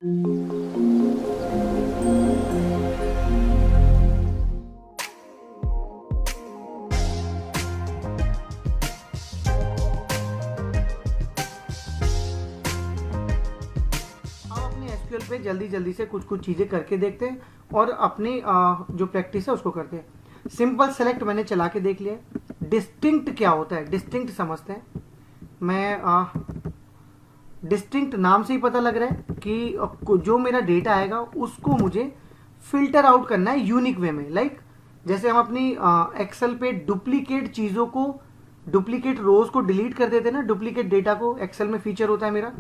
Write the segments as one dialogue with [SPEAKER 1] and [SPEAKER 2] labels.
[SPEAKER 1] SQL पे जल्दी से कुछ चीज़ें करके देखते हैं और अपनी जो प्रैक्टिस है उसको करते हैं। सिंपल सेलेक्ट मैंने चला के देख लिया। डिस्टिंक्ट क्या होता है, डिस्टिंक्ट समझते हैं। मैं डिस्टिंक्ट नाम से ही पता लग रहा है कि जो मेरा डेटा आएगा उसको मुझे फिल्टर आउट करना है यूनिक वे में। लाइक जैसे हम अपनी एक्सेल पे डुप्लीकेट चीज़ों को, डुप्लीकेट रोज को डिलीट कर देते हैं ना, डुप्लीकेट डेटा को एक्सेल में फीचर होता है मेरा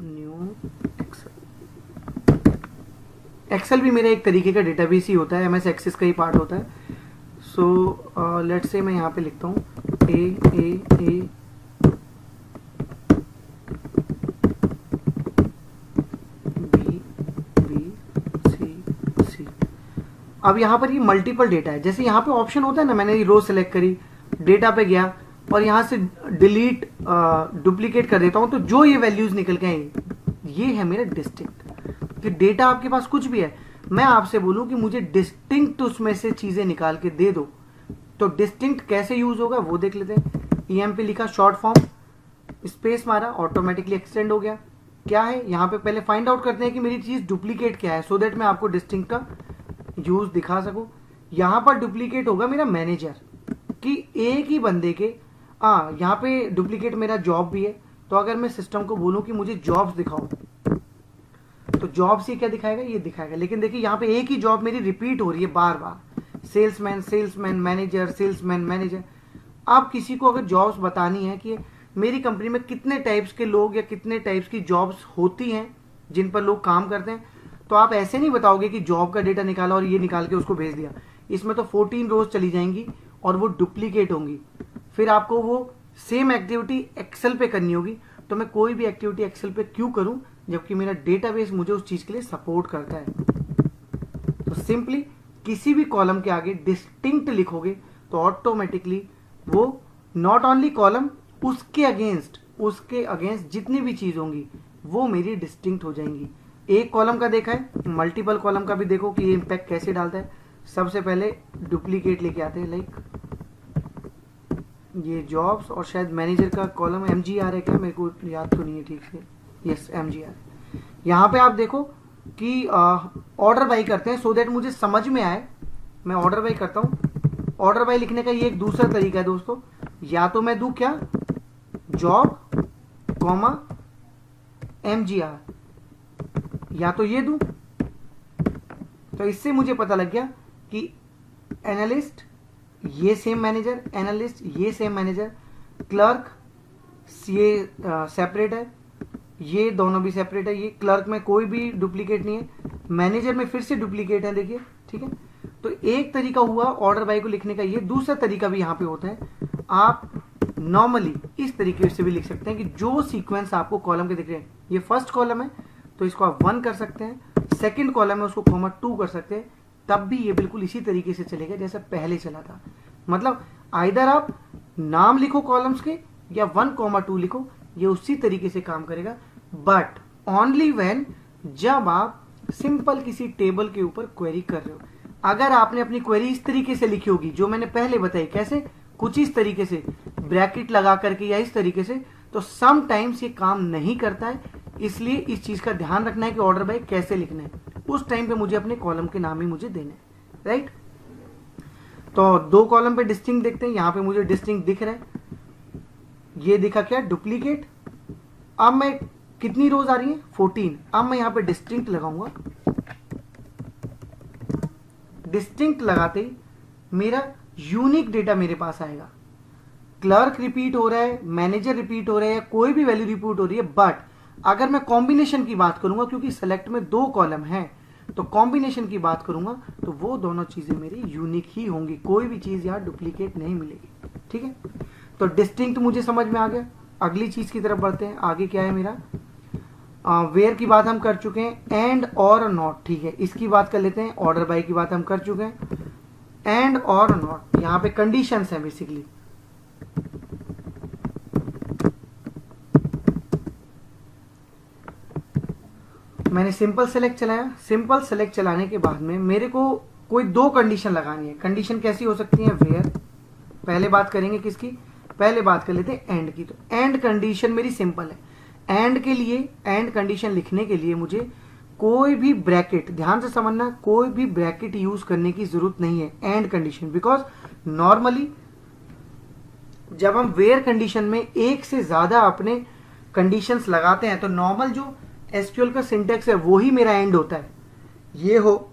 [SPEAKER 1] न्यू एक्सेल भी मेरा एक तरीके का डेटाबेस ही होता है, एमएस एक्सेस का ही पार्ट होता है। सो लेट्स से मैं यहाँ पे लिखता हूँ ए बी बी सी। अब यहाँ पर ये मल्टीपल डेटा है। जैसे यहाँ पे ऑप्शन होता है ना, मैंने ये रो सेलेक्ट करी, डेटा पे गया और यहाँ से डिलीट डुप्लीकेट कर देता हूँ, तो जो ये वैल्यूज निकल के आएंगी ये है मेरा डिस्टिंक्ट। कि डेटा आपके पास कुछ भी है, मैं आपसे बोलूं कि मुझे डिस्टिंक्ट उसमें से चीजें निकाल के दे दो, तो डिस्टिंक्ट कैसे यूज होगा वो देख लेते हैं। ईएम पे लिखा शॉर्ट फॉर्म, स्पेस मारा, ऑटोमेटिकली एक्सटेंड हो गया। क्या है यहाँ पे, पहले फाइंड आउट करते हैं कि मेरी चीज डुप्लीकेट क्या है, सो दैट मैं आपको डिस्टिंक्ट का यूज दिखा सकूं। यहाँ पर डुप्लीकेट होगा मेरा मैनेजर, कि एक ही बंदे के यहाँ पे डुप्लीकेट मेरा जॉब भी है। तो अगर मैं सिस्टम को बोलूं कि मुझे जॉब्स दिखाओ, तो जॉब से क्या दिखाएगा, ये दिखाएगा। लेकिन देखिए यहाँ पे एक ही जॉब मेरी रिपीट हो रही है बार बार, सेल्समैन मैनेजर, सेल्समैन मैनेजर। आप किसी को अगर जॉब्स बतानी है कि मेरी कंपनी में कितने टाइप्स के लोग या कितने टाइप्स की जॉब्स होती हैं जिन पर लोग काम करते हैं, तो आप ऐसे नहीं बताओगे कि जॉब का डेटा निकाला और ये निकाल के उसको भेज दिया। इसमें तो 14 रोज चली जाएंगी और वो डुप्लीकेट होंगी। फिर आपको वो सेम एक्टिविटी एक्सेल पे करनी होगी। तो मैं कोई भी एक्टिविटी एक्सेल पे क्यों करूं जबकि मेरा डेटाबेस मुझे उस चीज के लिए सपोर्ट करता है। तो सिंपली किसी भी कॉलम के आगे डिस्टिंक्ट लिखोगे तो ऑटोमेटिकली वो नॉट ओनली कॉलम, उसके अगेंस्ट जितनी भी चीज होंगी वो मेरी डिस्टिंक्ट हो जाएंगी। एक कॉलम का देखा है, मल्टीपल कॉलम का भी देखो कि ये इंपैक्ट कैसे डालता है। सबसे पहले डुप्लीकेट लेके आते हैं, लाइक ये जॉब्स और शायद मैनेजर का कॉलम एमजीआर है क्या, मेरे को याद तो नहीं है ठीक से। Yes MGR. यहाँ पे आप देखो कि ऑर्डर बाई करते हैं, सो दैट मुझे समझ में आए। मैं ऑर्डर बाई करता हूँ। ऑर्डर बाई लिखने का ये एक दूसरा तरीका है दोस्तों। या तो मैं दूं क्या, जॉब कॉमा एमजीआर, या तो ये दूं। तो इससे मुझे पता लग गया कि एनालिस्ट ये सेम मैनेजर, एनालिस्ट ये सेम मैनेजर, क्लर्क ये सेपरेट है, ये दोनों भी सेपरेट है। ये क्लर्क में कोई भी डुप्लीकेट नहीं है, मैनेजर में फिर से डुप्लीकेट है, देखिए ठीक है। तो एक तरीका हुआ ऑर्डर बाई को लिखने का, ये दूसरा तरीका भी यहाँ पे होता है। आप नॉर्मली इस तरीके से भी लिख सकते हैं कि जो सीक्वेंस आपको कॉलम के दिख रहे हैं, ये फर्स्ट कॉलम है तो इसको आप 1 कर सकते हैं, सेकंड कॉलम है उसको कॉमा 2 कर सकते हैं, तब भी ये बिल्कुल इसी तरीके से चलेगा जैसे पहले चला था। मतलब आइदर आप नाम लिखो कॉलम्स के या 1,2 लिखो, ये उसी तरीके से काम करेगा। बट ओनली व्हेन, जब आप सिंपल किसी टेबल के ऊपर क्वेरी कर रहे हो। अगर आपने अपनी क्वेरी इस तरीके से लिखी होगी जो मैंने पहले बताई, कैसे, कुछ इस तरीके से ब्रैकेट लगा करके या इस तरीके से, तो समटाइम्स ये काम नहीं करता है। इसलिए इस चीज का ध्यान रखना है कि ऑर्डर बाय कैसे लिखना है। उस टाइम पे मुझे अपने कॉलम के नाम ही मुझे देने हैं, राइट। तो 2 कॉलम पे डिस्टिंक्ट देखते हैं। यहाँ पे मुझे डिस्टिंक्ट दिख रहा है, ये दिखा क्या, डुप्लीकेट। अब मैं कितनी रोज आ रही है, 14। अब मैं यहाँ पे डिस्टिंक्ट लगाऊंगा। डिस्टिंक्ट लगाते ही मेरा यूनिक डेटा मेरे पास आएगा। क्लर्क रिपीट हो रहा है, मैनेजर रिपीट हो रहा है, कोई भी वैल्यू रिपीट हो रही है। बट अगर मैं कॉम्बिनेशन की बात करूंगा, क्योंकि सेलेक्ट में 2 कॉलम है, तो कॉम्बिनेशन की बात करूंगा तो वो दोनों चीजें मेरी यूनिक ही होंगी, कोई भी चीज यहाँ डुप्लीकेट नहीं मिलेगी, ठीक है। तो डिस्टिंक्ट मुझे समझ में आ गया। अगली चीज की तरफ बढ़ते हैं। आगे क्या है मेरा, वेयर की बात हम कर चुके हैं, एंड और नॉट, ठीक है, इसकी बात कर लेते हैं। ऑर्डर बाय की बात हम कर चुके हैं, एंड और नॉट यहाँ पे कंडीशंस है बेसिकली। मैंने सिंपल सेलेक्ट चलाया। सिंपल सेलेक्ट चलाने के बाद में मेरे को कोई दो कंडीशन लगानी है। कंडीशन कैसी हो सकती है? वेयर, पहले बात करेंगे किसकी? पहले बात कर लेते हैं एंड की। तो एंड कंडीशन मेरी सिंपल है। एंड के लिए, एंड कंडीशन लिखने के लिए मुझे कोई भी ब्रैकेट, ध्यान से समझना, कोई भी ब्रैकेट यूज करने की जरूरत नहीं है एंड कंडीशन। बिकॉज नॉर्मली जब हम वेयर कंडीशन में एक से ज्यादा अपने कंडीशंस लगाते हैं तो नॉर्मल जो एसक्यूएल का सिंटेक्स है वो ही मेरा एंड होता है। ये हो,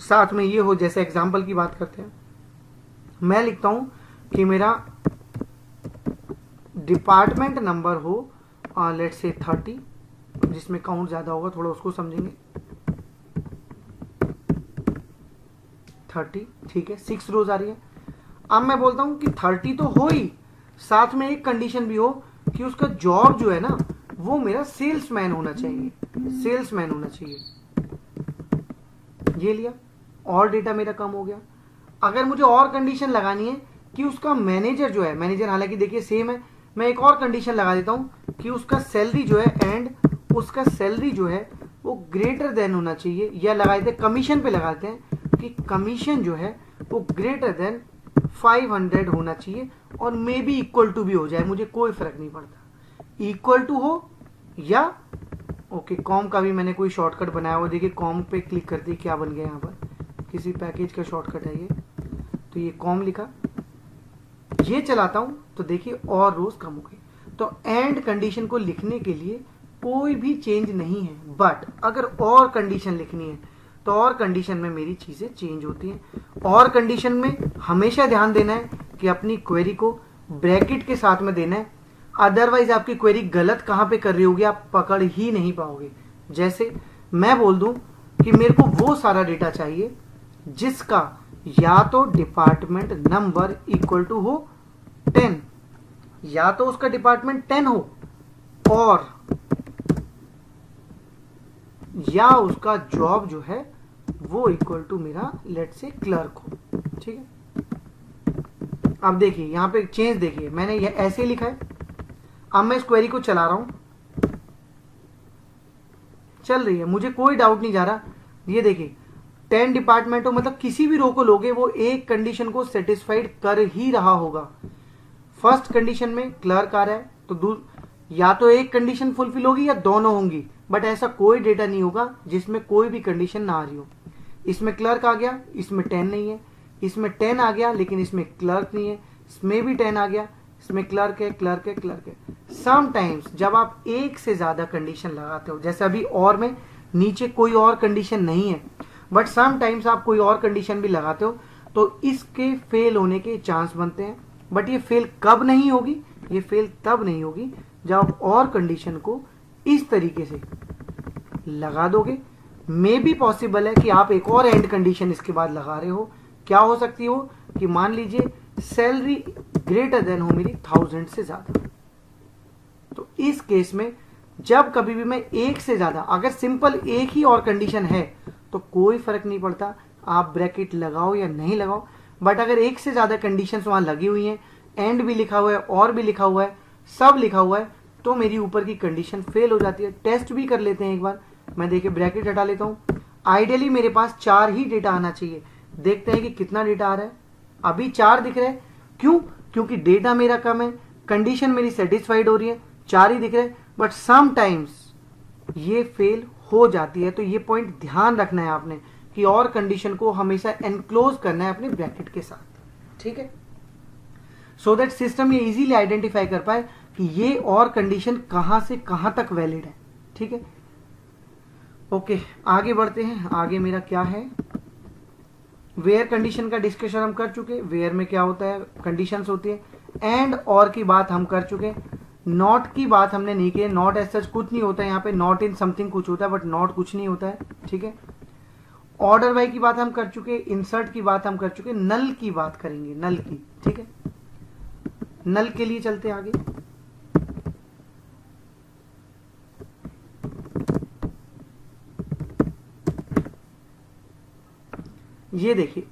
[SPEAKER 1] साथ में ये हो। जैसे एग्जांपल की बात करते हैं, मैं लिखता हूं कि मेरा डिपार्टमेंट नंबर हो लेट्स से 30, जिसमें काउंट ज्यादा होगा थोड़ा उसको समझेंगे। 30, ठीक है, 6 रोज आ रही है। अब मैं बोलता हूं कि 30 तो हो ही, साथ में एक कंडीशन भी हो कि उसका जॉब जो है ना वो मेरा सेल्समैन होना चाहिए, सेल्समैन होना चाहिए। ये लिया, और डेटा मेरा कम हो गया। अगर मुझे और कंडीशन लगानी है कि उसका मैनेजर जो है, मैनेजर हालांकि देखिए सेम है, मैं एक और कंडीशन लगा देता हूं कि उसका सैलरी जो है एंड उसका सैलरी जो है वो ग्रेटर देन होना चाहिए, या लगा देते कमीशन पे लगाते हैं कि कमीशन जो है वो ग्रेटर देन 500 होना चाहिए, और मे बी इक्वल टू भी हो जाए, मुझे कोई फर्क नहीं पड़ता, इक्वल टू हो या ओके। कॉम का भी मैंने कोई शॉर्टकट बनाया हुआ, देखिए कॉम पे क्लिक करते ही क्या बन गया, यहाँ पर किसी पैकेज का शॉर्टकट है ये, तो ये कॉम लिखा, ये चलाता हूं तो देखिए और रोज कम हो गई। तो एंड कंडीशन को लिखने के लिए कोई भी चेंज नहीं है, बट अगर और कंडीशन लिखनी है तो और कंडीशन में मेरी चीजें चेंज होती हैं। और कंडीशन में हमेशा ध्यान देना है कि अपनी क्वेरी को ब्रैकेट के साथ में देना है, अदरवाइज आपकी क्वेरी गलत कहां पे कर रही होगी आप पकड़ ही नहीं पाओगे। जैसे मैं बोल दूं कि मेरे को वो सारा डेटा चाहिए जिसका या तो डिपार्टमेंट नंबर इक्वल टू हो 10, या तो उसका डिपार्टमेंट 10 हो, और या उसका जॉब जो है वो इक्वल टू मेरा लेट से क्लर्क हो, ठीक है। अब देखिए यहां पे चेंज देखिए, मैंने ये ऐसे लिखा है। अब मैं इस क्वेरी को चला रहा हूं, चल रही है, मुझे कोई डाउट नहीं जा रहा। ये देखिए 10 डिपार्टमेंट हो, मतलब किसी भी रो को लोगे वो एक कंडीशन को सेटिस्फाइड कर ही रहा होगा। फर्स्ट कंडीशन में क्लर्क आ रहा है तो या तो एक कंडीशन फुलफिल होगी या दोनों होंगी, बट ऐसा कोई डेटा नहीं होगा जिसमें कोई भी कंडीशन ना आ रही हो। इसमें क्लर्क आ गया, इसमें 10 नहीं है, इसमें 10 आ गया लेकिन इसमें क्लर्क नहीं है, इसमें भी 10 आ गया, इसमें क्लर्क है, क्लर्क है, क्लर्क है। समटाइम्स जब आप एक से ज्यादा कंडीशन लगाते हो, जैसे अभी और में नीचे कोई और कंडीशन नहीं है, बट समटाइम्स आप कोई और कंडीशन भी लगाते हो तो इसके फेल होने के चांस बनते हैं। बट ये फेल कब नहीं होगी? ये फेल तब नहीं होगी जब आप और कंडीशन को इस तरीके से लगा दोगे। मे बी पॉसिबल है कि आप एक और एंड कंडीशन इसके बाद लगा रहे हो। क्या हो सकती हो कि मान लीजिए सैलरी ग्रेटर देन हो मेरी 1000 से ज्यादा, तो इस केस में जब कभी भी मैं एक से ज्यादा, अगर सिंपल एक ही और कंडीशन है तो कोई फर्क नहीं पड़ता आप ब्रैकेट लगाओ या नहीं लगाओ। बट अगर एक से ज्यादा कंडीशंस वहां लगी हुई हैं, एंड भी लिखा हुआ है और भी लिखा हुआ है, सब लिखा हुआ है, तो मेरी ऊपर की कंडीशन फेल हो जाती है। टेस्ट भी कर लेते हैं एक बार। मैं देखिए ब्रैकेट हटा लेता हूं। आइडियली मेरे पास 4 ही डेटा आना चाहिए। देखते हैं कि कितना डेटा आ रहा है। अभी 4 दिख रहा है। क्यों? क्योंकि डेटा मेरा कम है, कंडीशन मेरी सेटिस्फाइड हो रही है, 4 ही दिख रहे हैं। बट समटाइम्स ये फेल हो जाती है, तो ये पॉइंट ध्यान रखना है आपने कि और कंडीशन को हमेशा एनक्लोज करना है अपने ब्रैकेट के साथ, ठीक है, सो दैट सिस्टम ये इजीली आइडेंटिफाई कर पाए कि ये और कंडीशन कहां से कहां तक वैलिड है, ठीक है। ओके, आगे बढ़ते हैं। आगे मेरा क्या है, वेयर कंडीशन का डिस्कशन हम कर चुके। वेयर में क्या होता है, कंडीशंस होती है। एंड और की बात हम कर चुके। नॉट की बात हमने नहीं की। नॉट एज सच कुछ नहीं होता है यहाँ पे, नॉट इन समथिंग कुछ होता है, बट नॉट कुछ नहीं होता है, ठीक है। ऑर्डर बाय की बात हम कर चुके, इंसर्ट की बात हम कर चुके, नल की बात करेंगे, नल की, ठीक है। नल के लिए चलते हैं आगे। ये देखिए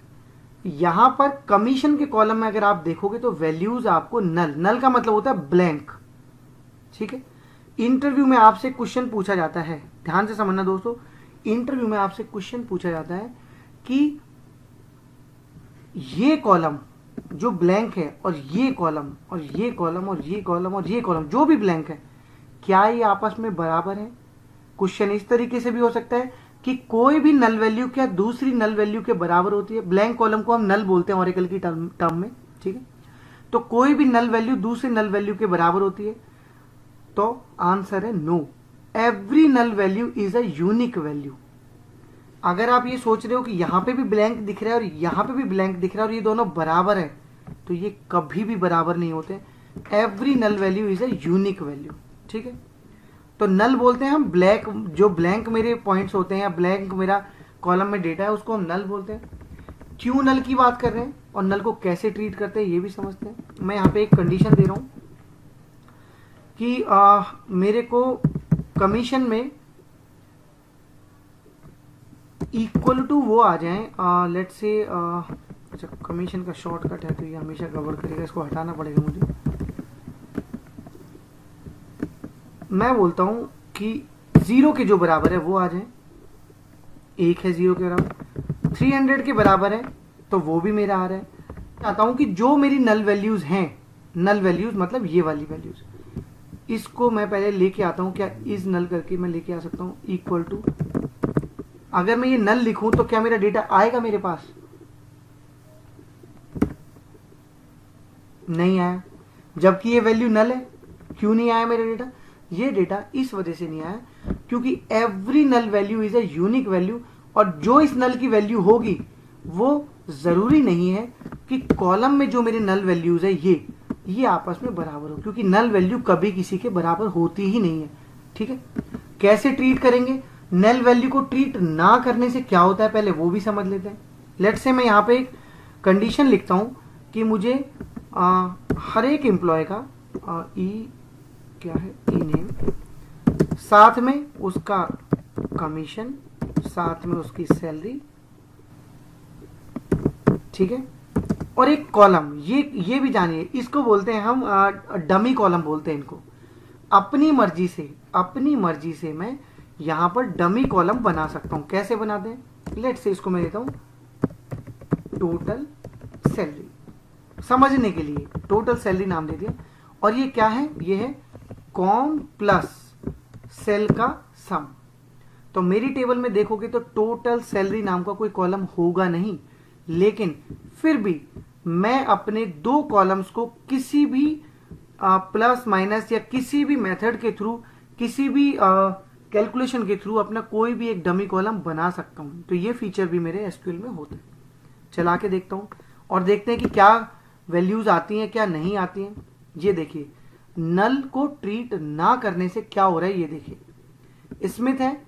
[SPEAKER 1] यहां पर कमीशन के कॉलम में अगर आप देखोगे तो वैल्यूज आपको नल, नल का मतलब होता है ब्लैंक, ठीक है। इंटरव्यू में आपसे क्वेश्चन पूछा जाता है, ध्यान से समझना दोस्तों, इंटरव्यू में आपसे क्वेश्चन पूछा जाता है कि ये कॉलम जो ब्लैंक है और ये कॉलम और ये कॉलम और ये कॉलम और ये कॉलम जो भी ब्लैंक है, क्या ये आपस में बराबर है। क्वेश्चन इस तरीके से भी हो सकता है कि कोई भी नल वैल्यू क्या दूसरी नल वैल्यू के बराबर होती है। ब्लैंक कॉलम को हम नल बोलते हैं ओरेकल की टर्म में, ठीक है। तो कोई भी नल वैल्यू दूसरी नल वैल्यू के बराबर होती है, तो आंसर है no. Every null value is a unique value. अगर आप ये सोच रहे हो कि यहां पे भी ब्लैंक दिख रहा है और यहां पे भी ब्लैंक दिख रहा है और ये दोनों बराबर है, तो ये कभी भी बराबर नहीं होते। Every null value is a unique value, ठीक है। तो नल बोलते हैं हम ब्लैक, जो ब्लैंक मेरे पॉइंट्स होते हैं या ब्लैंक मेरा कॉलम में डेटा है उसको हम नल बोलते हैं। क्यों नल की बात कर रहे हैं और नल को कैसे ट्रीट करते हैं ये भी समझते हैं। मैं यहाँ पे एक कंडीशन दे रहा हूं कि मेरे को कमीशन में इक्वल टू वो आ जाए, लेट्स से अच्छा कमीशन का शॉर्टकट है तो ये हमेशा कवर करेगा, इसको हटाना पड़ेगा मुझे। मैं बोलता हूं कि 0 के जो बराबर है वो आ जाए, 1 है 0 के बराबर, 300 के बराबर है तो वो भी मेरा आ रहा है। चाहता हूं कि जो मेरी नल वैल्यूज हैं, नल वैल्यूज मतलब ये वाली वैल्यूज, इसको मैं पहले लेके आता हूं। क्या इज नल करके मैं लेके आ सकता हूं इक्वल टू, अगर मैं ये नल लिखूं तो क्या मेरा डेटा आएगा मेरे पास? नहीं आया, जबकि ये वैल्यू नल है। क्यों नहीं आया मेरा डेटा? ये डेटा इस वजह से नहीं आया क्योंकि every null value is a unique value, और जो इस नल की वैल्यू होगी वो जरूरी नहीं है कि कॉलम में जो मेरे नल वैल्यूज है ये आपस में बराबर हो, क्योंकि नल वैल्यू कभी किसी के बराबर होती ही नहीं है, ठीक है। कैसे ट्रीट करेंगे? नल वैल्यू को ट्रीट ना करने से क्या होता है पहले वो भी समझ लेते हैं। लेट्स से मैं यहाँ पे एक कंडीशन लिखता हूं कि मुझे हर एक एम्प्लॉय का क्या है ई नेम, साथ में उसका कमीशन, साथ में उसकी सैलरी, ठीक है, और एक कॉलम। ये भी जानिए, इसको बोलते हैं हम डमी कॉलम बोलते हैं इनको। अपनी मर्जी से मैं यहां पर डमी कॉलम बना सकता हूं। कैसे बनाते हैं? लेट से इसको मैं देता हूं टोटल सैलरी, समझने के लिए टोटल सैलरी नाम दे दिया। और ये क्या है? ये है कॉम प्लस सेल का सम। तो मेरी टेबल में देखोगे तो टोटल सैलरी नाम का कोई कॉलम होगा नहीं, लेकिन फिर भी मैं अपने 2 कॉलम्स को किसी भी प्लस माइनस या किसी भी मेथड के थ्रू, किसी भी कैलकुलेशन के थ्रू अपना कोई भी एक डमी कॉलम बना सकता हूं। तो ये फीचर भी मेरे एसक्यूएल में होता है। चला के देखता हूं और देखते हैं कि क्या वैल्यूज आती हैं क्या नहीं आती हैं। ये देखिए, नल को ट्रीट ना करने से क्या हो रहा है ये देखिए। स्मिथ है,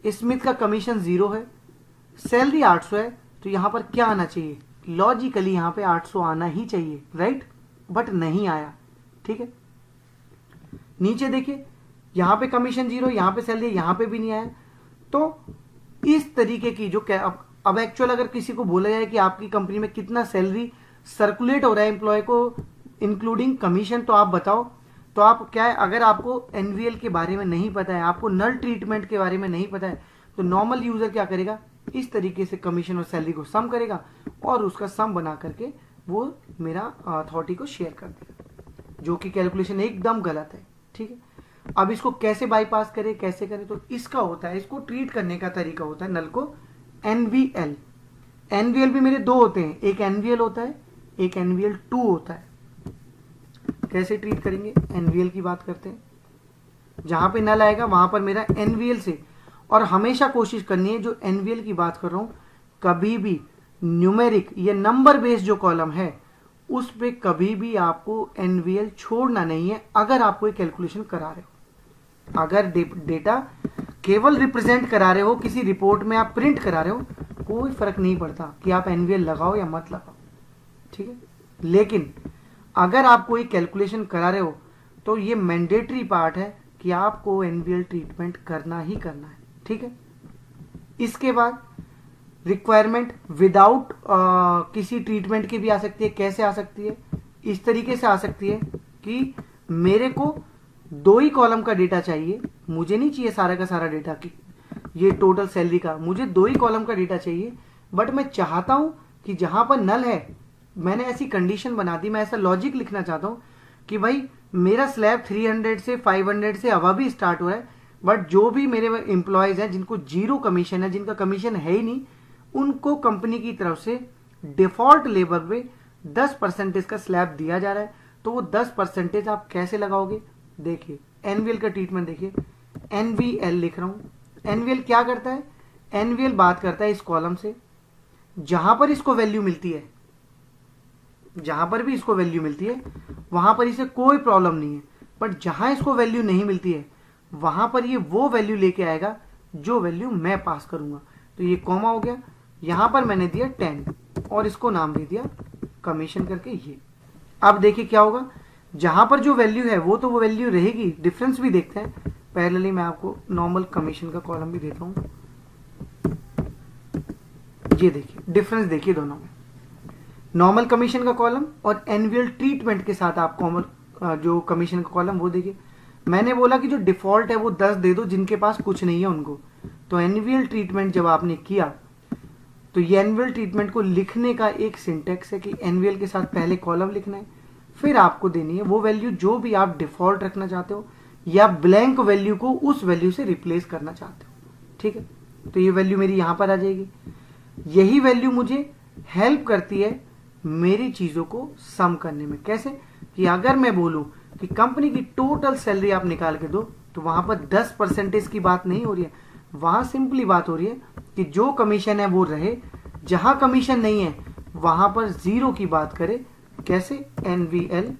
[SPEAKER 1] स्मिथ का कमीशन 0 है, सैलरी 800 है, तो यहां पर क्या आना चाहिए? लॉजिकली यहां पे 800 आना ही चाहिए, राइट, बट नहीं आया, ठीक है। नीचे देखिए, यहां पे कमीशन 0, यहां पे सैलरी, यहां पे भी नहीं आया। तो इस तरीके की जो अब एक्चुअल अगर किसी को बोला जाए कि आपकी कंपनी में कितना सैलरी सर्कुलेट हो रहा है एम्प्लॉय को इंक्लूडिंग कमीशन, तो आप बताओ। तो आप क्या है, अगर आपको एनवीएल के बारे में नहीं पता है, आपको नल ट्रीटमेंट के बारे में नहीं पता है, तो नॉर्मल यूजर क्या करेगा? इस तरीके से कमीशन और सैलरी को सम करेगा और उसका सम बना करके वो मेरा अथॉरिटी को शेयर कर देगा, जो कि कैलकुलेशन एकदम गलत है, ठीक है। अब इसको कैसे बाईपास करें, कैसे करें? तो इसका होता है, इसको ट्रीट करने का तरीका होता है नल को एनवीएल। एनवीएल भी मेरे 2 होते हैं, एक एनवीएल होता है, एक एनवीएल 2 होता है। कैसे ट्रीट करेंगे? एनवीएल की बात करते हैं। जहां पे नल आएगा वहां पर मेरा एनवीएल से, और हमेशा कोशिश करनी है जो एनवीएल की बात कर रहा हूं, कभी भी न्यूमेरिक या नंबर बेस्ड जो कॉलम है उस पे कभी भी आपको एनवीएल छोड़ना नहीं है। अगर आप कोई कैलकुलेशन करा रहे हो, अगर डेटा केवल रिप्रेजेंट करा रहे हो, किसी रिपोर्ट में आप प्रिंट करा रहे हो, कोई फर्क नहीं पड़ता कि आप एनवीएल लगाओ या मत लगाओ, ठीक है। लेकिन अगर आप कोई कैलकुलेशन करा रहे हो तो ये मैंडेटरी पार्ट है कि आपको एनवीएल ट्रीटमेंट करना ही करना है, ठीक है। इसके बाद रिक्वायरमेंट विदाउट किसी ट्रीटमेंट की भी आ सकती है। कैसे आ सकती है? इस तरीके से आ सकती है कि मेरे को दो ही कॉलम का डेटा चाहिए, मुझे नहीं चाहिए सारा का सारा डेटा की ये टोटल सैलरी का, मुझे दो ही कॉलम का डेटा चाहिए। बट मैं चाहता हूं कि जहां पर नल है, मैंने ऐसी कंडीशन बना दी, मैं ऐसा लॉजिक लिखना चाहता हूं कि भाई मेरा स्लैब 300 से 500 से अवा भी स्टार्ट हो रहा है, बट जो भी मेरे एम्प्लॉयज हैं जिनको जीरो कमीशन है, जिनका कमीशन है ही नहीं, उनको कंपनी की तरफ से डिफॉल्ट लेबर पे 10% का स्लैब दिया जा रहा है। तो वो 10% आप कैसे लगाओगे? देखिए एनवीएल का ट्रीटमेंट देखिए, एनवीएल लिख रहा हूं। एनवीएल क्या करता है? एनवीएल बात करता है इस कॉलम से, जहां पर इसको वैल्यू मिलती है, जहां पर भी इसको वैल्यू मिलती है वहां पर इसे कोई प्रॉब्लम नहीं है, बट जहां इसको वैल्यू नहीं मिलती है वहां पर ये वो वैल्यू लेके आएगा जो वैल्यू मैं पास करूंगा। तो ये कॉमा हो गया, यहां पर मैंने दिया 10 और इसको नाम दे दिया कमीशन करके ये। अब देखिए क्या होगा, जहां पर जो वैल्यू है वो तो वो वैल्यू रहेगी, डिफरेंस भी देखते हैं। पहले मैं आपको नॉर्मल कमीशन का कॉलम भी देता हूं, ये देखिए डिफरेंस देखिए दोनों में, नॉर्मल कमीशन का कॉलम और एनुअल ट्रीटमेंट के साथ आप कॉमन जो कमीशन का कॉलम वो देखिए। मैंने बोला कि जो डिफॉल्ट है वो 10 दे दो, जिनके पास कुछ नहीं है उनको। तो एनुअल ट्रीटमेंट जब आपने किया तो ये एनुअल ट्रीटमेंट को लिखने का एक सिंटेक्स है कि एनुअल के साथ पहले कॉलम लिखना है, फिर आपको देनी है वो वैल्यू जो भी आप डिफॉल्ट रखना चाहते हो या ब्लैंक वैल्यू को उस वैल्यू से रिप्लेस करना चाहते हो। ठीक है, तो ये वैल्यू मेरी यहां पर आ जाएगी। यही वैल्यू मुझे हेल्प करती है मेरी चीजों को सम करने में। कैसे? कि अगर मैं बोलूं कि कंपनी की टोटल सैलरी आप निकाल के दो, तो वहां पर 10% की बात नहीं हो रही है, वहां सिंपली बात हो रही है कि जो कमीशन है वो रहे, जहां कमीशन नहीं है वहां पर जीरो की बात करें। कैसे? एनवीएल,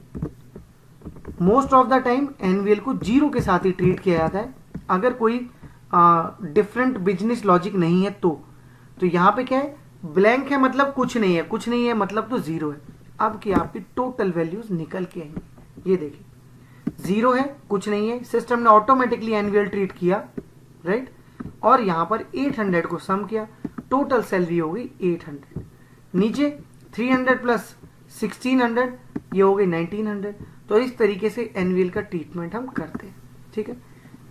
[SPEAKER 1] मोस्ट ऑफ द टाइम एनवीएल को जीरो के साथ ही ट्रीट किया जाता है अगर कोई डिफरेंट बिजनेस लॉजिक नहीं है तो यहां पे क्या है, ब्लैंक है मतलब कुछ नहीं है, कुछ नहीं है मतलब तो जीरो है। अब की आपकी टोटल वैल्यूज निकल के आएंगी, ये देखिए जीरो है, कुछ नहीं है, सिस्टम ने ऑटोमेटिकली एनुअल ट्रीट किया, राइट, और यहां पर 800 को सम किया, टोटल सैलरी हो गई 800। नीचे 300 प्लस 1600 ये हो गई 1900। तो इस तरीके से एनुअल का ट्रीटमेंट हम करते हैं। ठीक है,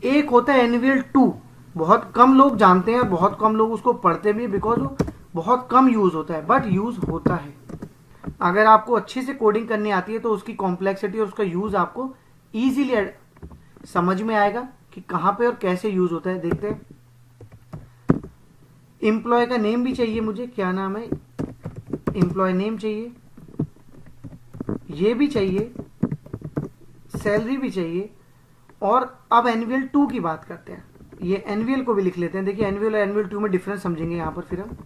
[SPEAKER 1] एक होता है एनुअल 2, बहुत कम लोग जानते हैं, बहुत कम लोग उसको पढ़ते भी, बिकॉज वो बहुत कम यूज होता है, बट यूज होता है। अगर आपको अच्छे से कोडिंग करनी आती है तो उसकी कॉम्प्लेक्सिटी और उसका यूज आपको इजीली समझ में आएगा कि कहां पे और कैसे यूज होता है। देखते हैं, एम्प्लॉय का नेम भी चाहिए मुझे, क्या नाम है, एम्प्लॉय नेम चाहिए, ये भी चाहिए, सैलरी भी चाहिए, और अब एनुअल 2 की बात करते हैं। ये एनुअल को भी लिख लेते हैं। देखिए एनुअल और एनुअल 2 में डिफरेंस समझेंगे यहां पर फिर हम।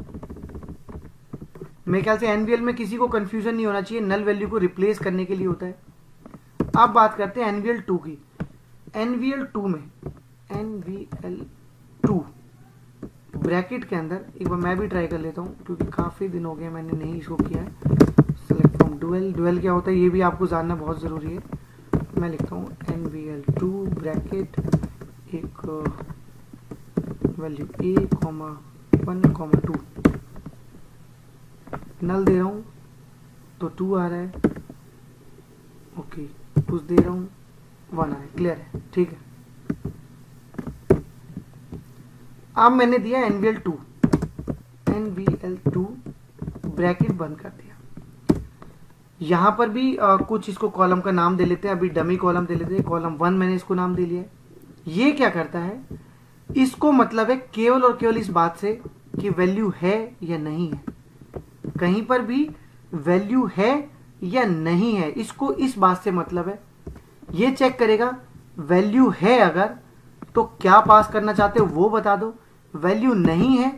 [SPEAKER 1] मेरे ख्याल से एनुअल में किसी को कंफ्यूजन नहीं होना चाहिए, नल वैल्यू को रिप्लेस करने के लिए होता है। अब बात करते हैं एनुअल 2 की। एनुअल 2 में एनवीएल 2 ब्रैकेट के अंदर एक बार मैं भी ट्राई कर लेता हूं, क्योंकि काफी दिन हो गए मैंने नहीं इसको किया है। सेलेक्ट फ्रॉम डुअल, डुअल क्या होता है ये भी आपको जानना बहुत जरूरी है। मैं लिखता हूं एनवीएल 2 ब्रैकेट, एक वैल्यू a, 1, 2, नल दे रहा हूं तो 2 आ रहा है, ओके, कुछ दे रहा हूं 1 आ रहा है, क्लियर है, ठीक है। अब मैंने दिया एनवीएल 2, एनवीएल 2 ब्रैकेट बंद कर दिया। यहां पर भी कुछ इसको कॉलम का नाम दे लेते हैं, अभी डमी कॉलम दे लेते हैं, कॉलम 1 मैंने इसको नाम दे लिया है। ये क्या करता है, इसको मतलब है केवल और केवल इस बात से कि वैल्यू है या नहीं है, कहीं पर भी वैल्यू है या नहीं है, इसको इस बात से मतलब है। ये चेक करेगा वैल्यू है अगर तो क्या पास करना चाहते हो वो बता दो, वैल्यू नहीं है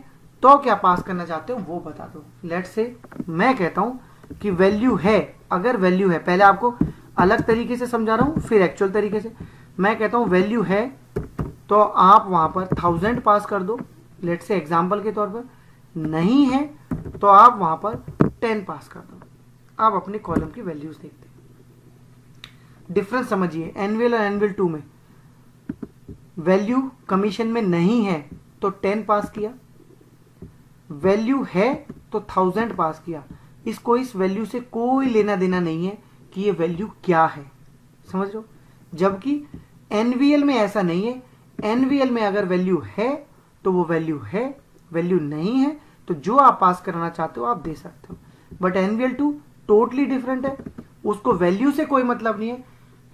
[SPEAKER 1] तो क्या पास करना चाहते हो वो बता दो। लेट्स से मैं कहता हूं कि वैल्यू है, अगर वैल्यू है, पहले आपको अलग तरीके से समझा रहा हूं फिर एक्चुअल तरीके से। मैं कहता हूं वैल्यू है तो आप वहां पर 1000 पास कर दो, लेट्स से एग्जांपल के तौर पर। नहीं है तो आप वहां पर 10 पास कर दो। आप अपने कॉलम की वैल्यूज देखते हैं, डिफरेंस समझिए। एनुअल और एनुअल 2 में वैल्यू कमीशन में नहीं है तो 10 पास किया, वैल्यू है तो 1000 पास किया। इसको इस वैल्यू से कोई लेना देना नहीं है कि ये वैल्यू क्या है, समझ लो। जबकि एनवीएल में ऐसा नहीं है। एनवीएल में अगर वैल्यू है तो वो वैल्यू है, वैल्यू नहीं है तो जो आप पास कराना चाहते हो आप दे सकते हो। बट एनवीएल 2 टोटली डिफरेंट है, उसको वैल्यू से कोई मतलब नहीं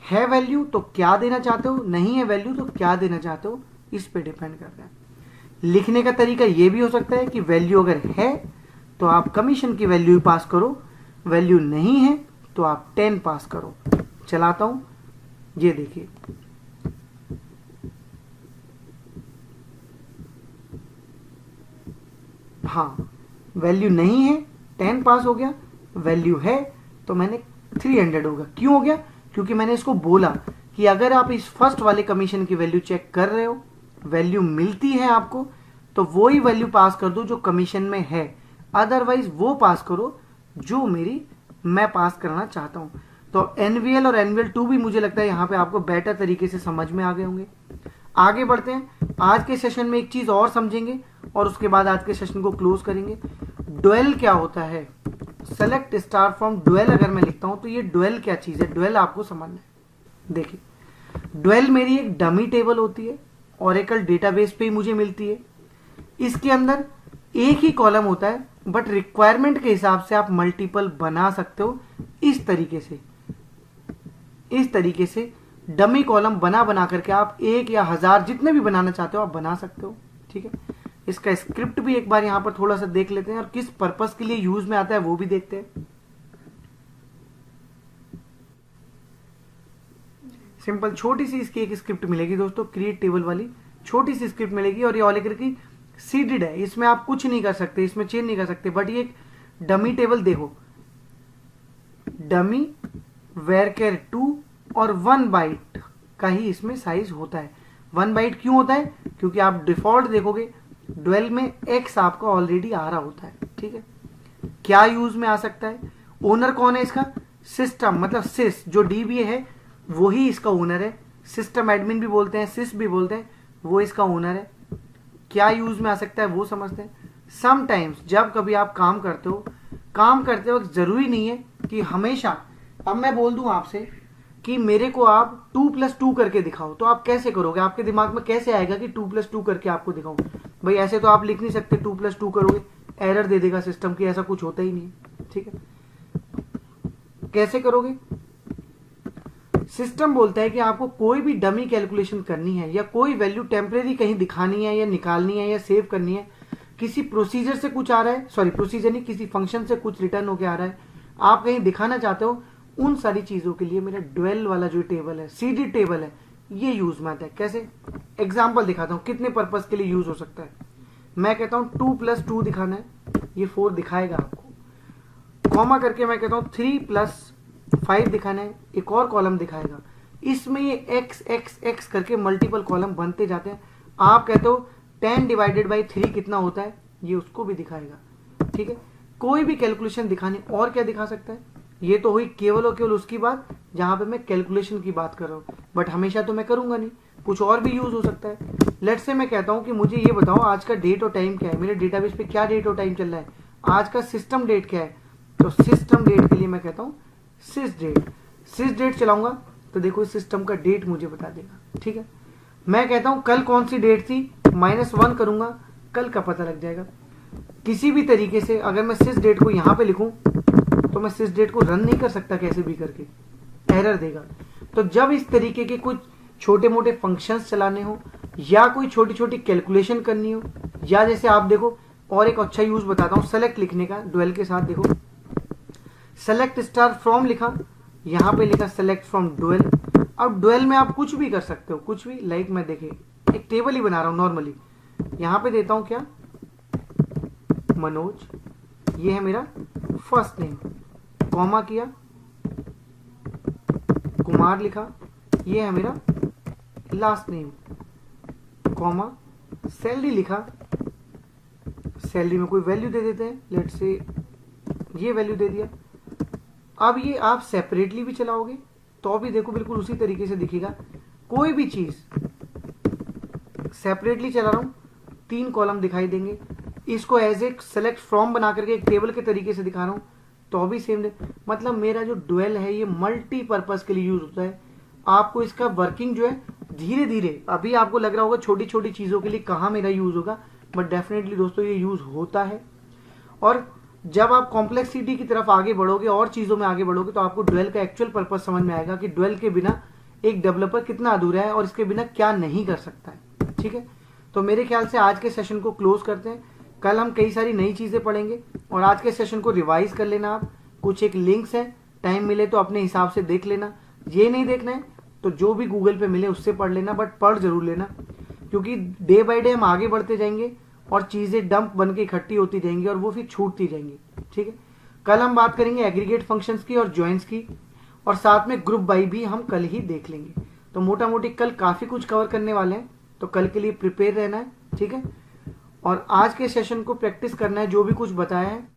[SPEAKER 1] है वैल्यू तो क्या देना चाहते हो, नहीं है वैल्यू तो क्या देना चाहते हो, इस पे डिपेंड करता है। लिखने का तरीका ये भी हो सकता है कि वैल्यू अगर है तो आप कमीशन की वैल्यू पास करो, वैल्यू नहीं है तो आप 10 पास करो। चलाता हूं, ये देखिए हाँ, वैल्यू नहीं है 10 पास हो गया, वैल्यू है तो मैंने 300 होगा। क्यों हो गया? क्योंकि मैंने इसको बोला कि अगर आप इस फर्स्ट वाले कमीशन की वैल्यू चेक कर रहे हो, वैल्यू मिलती है आपको, तो वो ही वैल्यू पास कर दो जो कमीशन में है, अदरवाइज वो पास करो जो मैं पास करना चाहता हूं। तो एनवीएल और एनवीएल 2 भी मुझे लगता है यहां पे आपको बेटर तरीके से समझ में आ गए होंगे। आगे बढ़ते हैं, आज के सेशन में एक चीज और समझेंगे और उसके बाद आज के सेशन को क्लोज करेंगे। ड्वेल क्या होता है, सेलेक्ट स्टार फ्रॉम ड्वेल अगर मैं लिखता हूं तो ये ड्वेल क्या चीज है, ड्वेल आपको समझना है। देखिए, ड्वेल मेरी एक डमी टेबल होती है, ओरेकल डेटाबेस पे ही मुझे मिलती है। इसके अंदर एक ही कॉलम होता है, बट रिक्वायरमेंट के हिसाब से आप मल्टीपल बना सकते हो। इस तरीके से डमी कॉलम बना करके आप 1 या 1000 जितने भी बनाना चाहते हो आप बना सकते हो। ठीक है, इसका स्क्रिप्ट भी एक बार यहां पर थोड़ा सा देख लेते हैं और किस पर्पस के लिए यूज में आता है वो भी देखते हैं। सिंपल छोटी सी इसकी एक स्क्रिप्ट मिलेगी दोस्तों, क्रिएट टेबल वाली छोटी सी स्क्रिप्ट मिलेगी और ये ऑलिगर की सीडेड है, इसमें आप कुछ नहीं कर सकते, इसमें चेंज नहीं कर सकते। बट ये एक डमी टेबल देखो, डमी वेरकेर 2 और 1 बाइट का ही इसमें साइज होता है। 1 बाइट क्यों होता है? क्योंकि आप डिफॉल्ट देखोगे ड्वेल में एक्स आपका ऑलरेडी आ रहा होता है। ठीक है, क्या यूज में आ सकता है, ओनर कौन है इसका, सिस्टम मतलब सिस, जो डीबीए है वही इसका ओनर है, सिस्टम एडमिन भी बोलते हैं, सिस भी बोलते हैं, वो इसका ओनर है। क्या यूज में आ सकता है वो समझते हैं। समटाइम्स जब कभी आप काम करते वक्त जरूरी नहीं है कि हमेशा, अब मैं बोल दूं आपसे कि मेरे को आप 2+2 करके दिखाओ, तो आप कैसे करोगे, आपके दिमाग में कैसे आएगा कि 2+2 करके आपको दिखाऊं? भाई ऐसे तो आप लिख नहीं सकते 2+2 करोगे, एरर दे देगा सिस्टम की, ऐसा कुछ होता ही नहीं है। ठीक है, कैसे करोगे? सिस्टम बोलता है कि आपको कोई भी डमी कैलकुलेशन करनी है या कोई वैल्यू टेम्परेरी कहीं दिखानी है या निकालनी है या सेव करनी है, किसी प्रोसीजर से कुछ आ रहा है, सॉरी प्रोसीजर नहीं, किसी फंक्शन से कुछ रिटर्न होके आ रहा है, आप कहीं दिखाना चाहते हो, उन सारी चीजों के लिए मेरा ड्वेल वाला जो टेबल है, सीडी टेबल है, ये यूज में आता है। कैसे? एग्जाम्पल दिखाता हूं कितने पर्पज के लिए यूज हो सकता है। मैं कहता हूं 2+2 दिखाना है, ये 4 दिखाएगा आपको। कॉमा करके मैं कहता हूं 3+5 दिखाना है, एक और कॉलम दिखाएगा। इसमें ये एक्स एक्स एक्स करके मल्टीपल कॉलम बनते जाते हैं। आप कहते हो 10/3 कितना होता है, ये उसको भी दिखाएगा। ठीक है, कोई भी कैलकुलेशन दिखानी, और क्या दिखा सकता है? ये तो हुई केवल और केवल उसकी बात जहां पे मैं कैलकुलेशन की बात कर रहा हूं, बट हमेशा तो मैं करूंगा नहीं, कुछ और भी यूज हो सकता है। लेट्स से मैं कहता हूं कि मुझे ये बताओ आज का डेट और टाइम क्या है, मेरे डेटाबेस पे क्या डेट और टाइम चल रहा है, आज का सिस्टम डेट क्या है, तो सिस्टम डेट के लिए मैं कहता हूं सिस डेट चलाऊंगा तो देखो इस सिस्टम का डेट मुझे बता देगा। ठीक है, मैं कहता हूं कल कौन सी डेट थी, -1 करूंगा, कल का पता लग जाएगा। किसी भी तरीके से अगर मैं सिस डेट को यहां पे लिखूं तो मैं सिस डेट को रन नहीं कर सकता, कैसे भी करके एरर देगा। तो जब इस तरीके के कुछ छोटे मोटे फंक्शंस चलाने हो या कोई छोटी छोटी कैलकुलेशन करनी हो, या जैसे आप देखो और एक अच्छा यूज बताता हूं सेलेक्ट लिखने का ड्वेल के साथ। देखो सेलेक्ट स्टार फ्रॉम लिखा, यहां पे लिखा सेलेक्ट फ्रॉम ड्वेल। अब ड्वेल में आप कुछ भी कर सकते हो, कुछ भी, लाइक मैं देखे एक टेबल ही बना रहा हूं नॉर्मली, यहां पे देता हूं क्या, मनोज, ये है मेरा फर्स्ट नेम, कॉमा किया, कुमार लिखा, ये है मेरा लास्ट नेम, कॉमा, सैलरी लिखा, सैलरी में कोई वैल्यू दे देते हैं, लेट से ये वैल्यू दे दिया। अब ये आप सेपरेटली भी चलाओगे तो भी देखो बिल्कुल उसी तरीके से दिखेगा। कोई भी चीज सेपरेटली चला रहा हूं 3 कॉलम दिखाई देंगे, इसको एज ए सेलेक्ट फ्रॉम बना करके एक टेबल के तरीके से दिखा रहा हूं तो भी सेम। मतलब मेरा जो ड्वेल है ये मल्टीपर्पज के लिए यूज होता है। आपको इसका वर्किंग जो है धीरे धीरे, अभी आपको लग रहा होगा छोटी छोटी चीज़ों के लिए कहाँ मेरा यूज़ होगा, बट डेफिनेटली दोस्तों ये यूज़ होता है। और जब आप कॉम्प्लेक्सिटी की तरफ आगे बढ़ोगे और चीज़ों में आगे बढ़ोगे तो आपको डुएल का एक्चुअल पर्पस समझ में आएगा कि डुएल के बिना एक डेवलपर कितना अधूरा है और इसके बिना क्या नहीं कर सकता है। ठीक है, तो मेरे ख्याल से आज के सेशन को क्लोज करते हैं। कल हम कई सारी नई चीज़ें पढ़ेंगे और आज के सेशन को रिवाइज कर लेना आप। कुछ एक लिंक्स हैं, टाइम मिले तो अपने हिसाब से देख लेना। ये नहीं देखना है तो जो भी गूगल पे मिले उससे पढ़ लेना, बट पढ़ जरूर लेना, क्योंकि डे बाय डे हम आगे बढ़ते जाएंगे और चीज़ें डंप बन के इकट्ठी होती जाएंगी और वो फिर छूटती जाएंगी। ठीक है, कल हम बात करेंगे एग्रीगेट फंक्शंस की और जॉइंट्स की, और साथ में ग्रुप बाई भी हम कल ही देख लेंगे। तो मोटा मोटी कल काफ़ी कुछ कवर करने वाले हैं, तो कल के लिए प्रिपेयर रहना है। ठीक है, और आज के सेशन को प्रैक्टिस करना है जो भी कुछ बताया है।